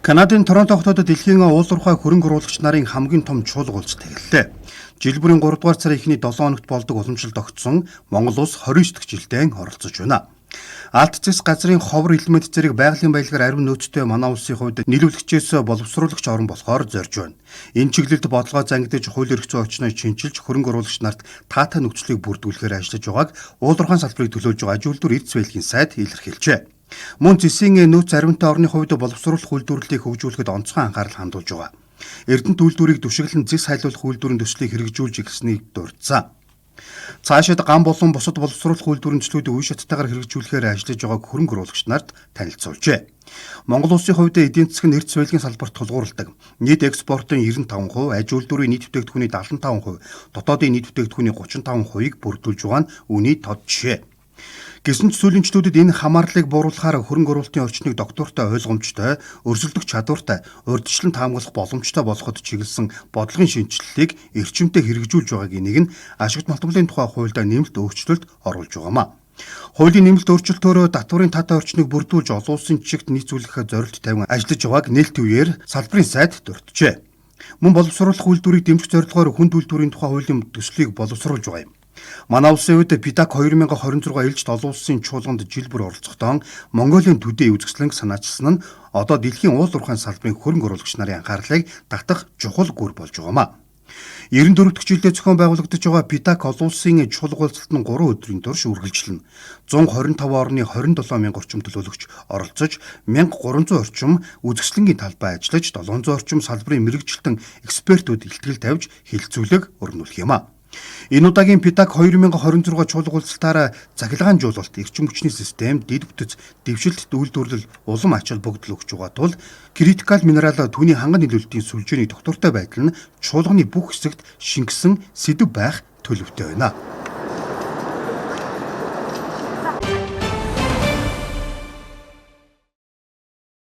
Канадын Торонто хотод дэлхийн уулуурхай хөрөнгө оруулагч нарын хамгийн том чуулга болж тэгэллээ. Жил бүрийн 3 дугаар сарын эхний 7 хоногт болдог уламжлалд огцсон Монгол улс 29 дахь жилдээ оролцож байна. Алт зэс газрын ховор элемент зэрэг байгалийн баялагаар ариун нөөцтэй манай улсын хувьд нийлүүлэгчээс боловсруулагч орон болохоор зорж байна. Энэ чиглэлд бодлогоо зангидж хууль эрх зүйн орчныг шинжилж хөрөнгө оруулагч нарт таатай нөхцөлийг бүрдүүлэхээр ажиллаж байгааг уулуурхайн салбарыг төлөөлж байгаа аж үйлдвэр эд зэвлэгийн сайд илэрхийлжээ. Мөн зэсийн нөөц ариунтай орны хувьд боловсруулах үйлдвэрлэлийг хөгжүүлэхэд онцгой анхаарал хандуулж байгаа. Эрдэнэт үйлдвэрийг түшиглэн зэс хайлуулах үйлдвэрийн төслийг хэрэгжүүлж эхэлснийг дурдсан. Цаашид ган болон бусад боловсруулах үйлдвэрийн төслүүдийг үе шаттайгаар хэрэгжүүлэхээр ажиллаж байгааг хөрөнгө оруулагч нарт танилцуулжээ. Монгол улсын хувьд эдийн засаг нь эрдэс байлгийн салбарт тулгуурладаг. Нийт экспортын 95%, аж үйлдвэрийн нийт бүтээгдэхүүний 75%, дотоодын нийт бүтээгдэхүүний 35%-ийг бүрдүүлж байгаа нь үүний тод жишээ. Гэсэн ч сүүлэнчлүүдэд энэ хамаарлыг бууруулахаар хөрөнгө оруулалтын орчныг доктортой ойлгомжтой, өрсөлдөх чадвартай, урьдчилан таамаглах боломжтой болгоход чиглэсэн бодлогын шинжилгээг эрчимтэй хэрэгжүүлж байгааг нэг нь ашигт малтмалын тухай хуульд нэмэлт өөрчлөлт оруулж байгаамаа. Хуулийн нэмэлт өөрчлөлтөөрөө татварын таатай орчныг бүрдүүлж олон улсын жишгт нийцүүлэх зорилт тавин ажиллаж байгааг нээлттэй үеэр салбарын сайд дурджээ. Мөн боловсруулах үйлдвэрийг дэмжих зорилгоор хүнд үйлдвэрийн тухай хуулийн төслийг боловсруулж байгаа юм. Манай улсын үед ПИТАК 2026 ээлжид олон улсын чуулганд жил бүр оролцохдоо Монголын төдий үзэсгэлэнг санаачилсан нь одоо дэлхийн уулуурхайн салбарын хөрөнгө оруулагч нарын анхаарлыг татах чухал гүр болж байгаамаа. 94 дахь жилдээ зохион байгуулагдаж байгаа ПИТАК олон улсын чуулга уулзалт нь 3 өдрийн турш үргэлжилнэ. 125 орны 27 мянга орчим төлөөлөгч оролцож 1300 орчим үзэсгэлэнгийн талбай ажиллаж 700 орчим салбарын мэрэгжилтэн экспертүүд илтгэл тавьж хилцүүлэг өрнүүлэх юм а. Энэ удаагийн ПИТАК 2026 чуулга уулзалтаараа цахилгаанжуулалт, эрчим хүчний систем, дэд бүтэц, дэвшилт, үйлдвэрлэл, улам ач холбогдол өгч байгаа тул критикал минерал түүний ханган нийлүүлэлтийн сүлжээний доктортой байдал нь чуулганы бүх хэсэгт шингэсэн сэдэв байх төлөвтэй байна.